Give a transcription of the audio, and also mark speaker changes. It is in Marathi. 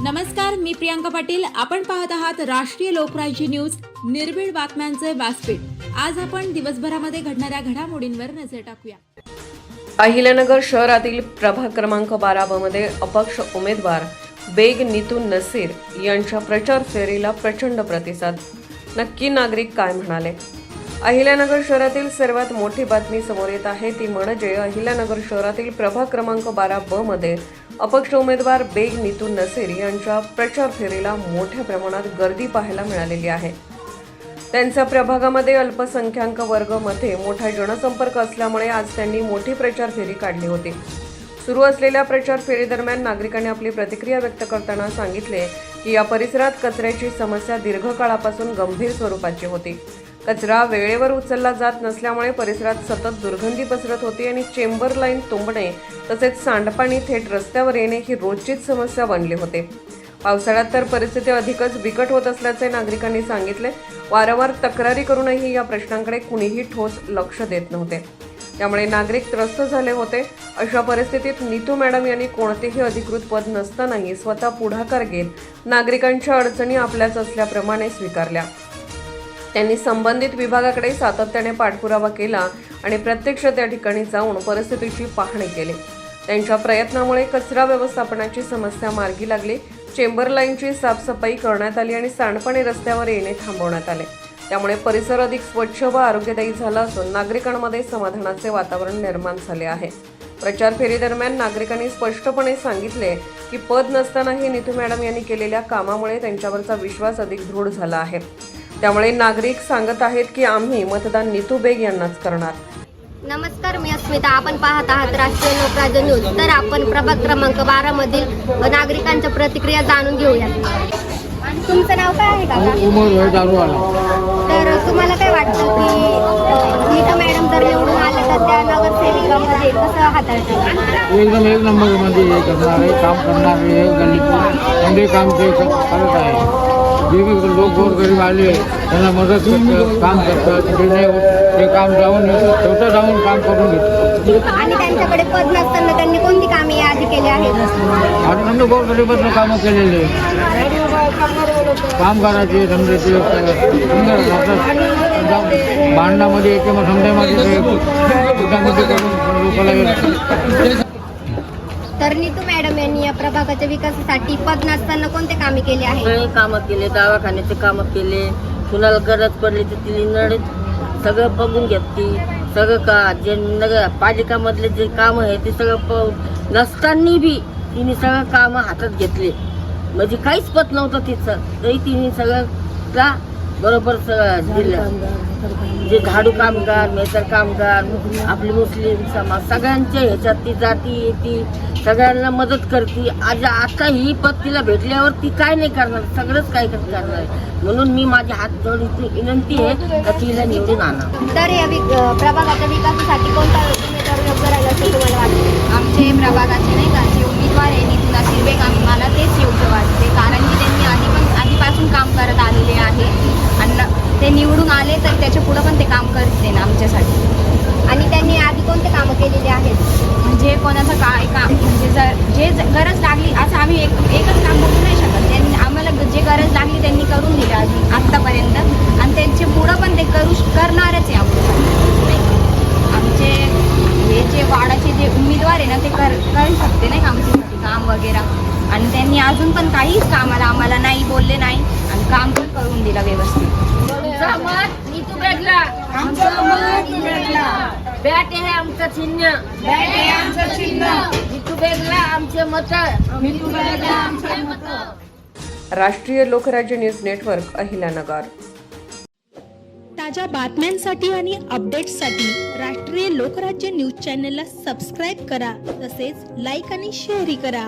Speaker 1: नमस्कार, मी प्रियांका पाटील. आपण पाहत आहात राष्ट्रीय लोकराज्य न्यूज, निर्भीड बातम्यांचे व्यासपीठ. आज आपण दिवसभरामध्ये घडणाऱ्या घडामोडींवर नजर टाकूया.
Speaker 2: अहिल्यानगर शहरातील प्रभाग क्रमांक 12 मध्ये अपक्ष उमेदवार बेग नीतू नसीर यांच्या प्रचार फेरीला प्रचंड प्रतिसाद. नक्की नागरिक काय म्हणाले? अहिल्यानगर शहरातील सर्वात मोठी बातमी समोर येत आहे ती म्हणजे अहिल्यानगर शहरातील प्रभाग क्रमांक 12 मध्ये अपक्ष उमेदवार बेग नीतू नसीर यांच्या प्रचार फेरीला मोठ्या प्रमाणात गर्दी पाहायला मिळालेली आहे. त्यांच्या प्रभागामध्ये अल्पसंख्याक वर्गामध्ये मोठा जनसंपर्क असल्यामुळे आज त्यांनी मोठी प्रचार फेरी काढली होती. सुरू असलेल्या प्रचार फेरीदरम्यान नागरिकांनी आपली प्रतिक्रिया व्यक्त करताना सांगितले की या परिसरात कचऱ्याची समस्या दीर्घकाळापासून गंभीर स्वरूपाची होती. कचरा वेळेवर उचलला जात नसल्यामुळे परिसरात सतत दुर्गंधी पसरत होती आणि चेंबर लाईन तुंबणे तसेच सांडपाणी थेट रस्त्यावर येणे ही रोजचीच समस्या बनली होती. पावसाळ्यात तर परिस्थिती अधिकच बिकट होत असल्याचे नागरिकांनी सांगितले. वारंवार तक्रारी करूनही या प्रश्नांकडे कुणीही ठोस लक्ष देत नव्हते. त्यामुळे नागरिक त्रस्त झाले होते. अशा परिस्थितीत नीतू मॅडम यांनी कोणतेही अधिकृत पद नसतानाही स्वतः पुढाकार घेत नागरिकांच्या अडचणी आपल्याच असल्याप्रमाणे स्वीकारल्या. त्यांनी संबंधित विभागाकडे सातत्याने पाठपुरावा केला आणि प्रत्यक्ष त्या ठिकाणी जाऊन परिस्थितीची पाहणी केली. त्यांच्या प्रयत्नामुळे कचरा व्यवस्थापनाची समस्या मार्गी लागली. चेंबर लाईनची साफसफाई करण्यात आली आणि सांडपाणी रस्त्यावर येणे थांबवण्यात आले. त्यामुळे परिसर अधिक स्वच्छ व आरोग्यदायी झाला असून नागरिकांमध्ये समाधानाचे वातावरण निर्माण झाले आहे. प्रचार फेरीदरम्यान नागरिकांनी स्पष्टपणे सांगितले की पद नसतानाही नीतू मॅडम यांनी केलेल्या कामामुळे त्यांच्यावरचा विश्वास अधिक दृढ झाला आहे. त्यामुळे नागरिक सांगत आहेत की आम्ही मतदान नीतू बेग यांनाच करणार.
Speaker 3: नमस्कार, मी अस्मिता. आपण पाहत आहात राष्ट्रीय लोकराज्य न्यूज. तर आपण प्रभाग क्रमांक 12 मधील नागरिकांच्या प्रतिक्रिया जाणून घेऊया. तुमचं नाव काय आहे काका? तर तुम्हाला काय वाटतं की नीता मॅडम जर निवडून आल्या तर त्या नगरसेविकामध्ये कसं हाताळतात?
Speaker 4: एकदम एक नंबर मध्ये हे करणारे काम करणारे गल्लीत काम ते करत आहे. जे भी लोक गोरगरीब आले त्यांना मदत करतात, काम करतात. ते काम जाऊन स्वतः जाऊन काम करून घेतात.
Speaker 3: आणि त्यांच्याकडे पद नसताना त्यांनी कोणती कामे आधी केली आहेत?
Speaker 4: आणि समजा गोरगरिबांना कामं केलेले काम करायचे समजायचे भांडणामध्ये किंवा समजामध्ये लोकांना.
Speaker 3: तर नीतू मॅडम यांनी या प्रभागाच्या विकासासाठी पद नसताना कोणते कामे केले आहेत?
Speaker 5: सगळे कामं केले, दवाखान्याचे कामं केले. कुणाला गरज पडली तर तिने नळ सगळं बघून घेतली. सगळं का जे नगरपालिकामधले जे कामं आहे ते सगळं नसताना बी तिने सगळं कामं हातात घेतले. म्हणजे काहीच पत नव्हतं तिचं तरी तिने सगळं बरोबर दिलं. जे झाडू कामगार, मेहतर कामगार, आपले मुस्लिम समाज सगळ्यांच्या ह्याच्यात ती जाती येते, सगळ्यांना मदत करते. आता ही पद तिला भेटल्यावर ती काय नाही करणार, सगळंच काय करणार. म्हणून मी माझे हात जोडून विनंती आहे का तिला निवडून आणा.
Speaker 3: तर या प्रभागाच्या विकासासाठी कोणता उमेदवार योग्य राहील असं तुम्हाला वाटतं?
Speaker 6: आमचे प्रभागाचे नाही का जे उमेदवार आहे नीतू नसीर बेग, मला तेच योग्य वाटते. कारण की त्यांनी आधीपासून काम करत आलेले आहे आणि ते निवडून आले तर त्याच्या पुढं पण ते काम करते ना आमच्यासाठी.
Speaker 3: आणि त्यांनी आधी कोणते कामं केलेली आहेत?
Speaker 6: म्हणजे कोणाचं काय काम म्हणजे जे गरज लागली असं आम्ही एकच काम करू नाही शकत. त्यांनी आम्हाला जे गरज लागली त्यांनी करून दिली आत्तापर्यंत आणि त्यांचे पुढं पण ते करणारच आहे आमच्यासाठी. आमचे हे जे वाडाचे जे उमेदवार आहे ना ते करू शकते नाही का आमच्यासाठी काम वगैरे. आणि त्यांनी अजून पण काहीच कामाला आम्हाला नाही बोलले नाही आणि काम पण करून दिलं व्यवस्थित.
Speaker 5: नीतू बेगला बॅट आहे आमचं चिन्ह, नीतू बेगला आमचे मत.
Speaker 2: राष्ट्रीय लोकराज्य न्यूज नेटवर्क, अहिल्यानगर.
Speaker 1: ताज्या बातम्यांसाठी आणि अपडेट्ससाठी राष्ट्रीय लोकराज्य न्यूज चॅनलला सबस्क्राईब करा. तसेच लाईक आणि शेअरही करा.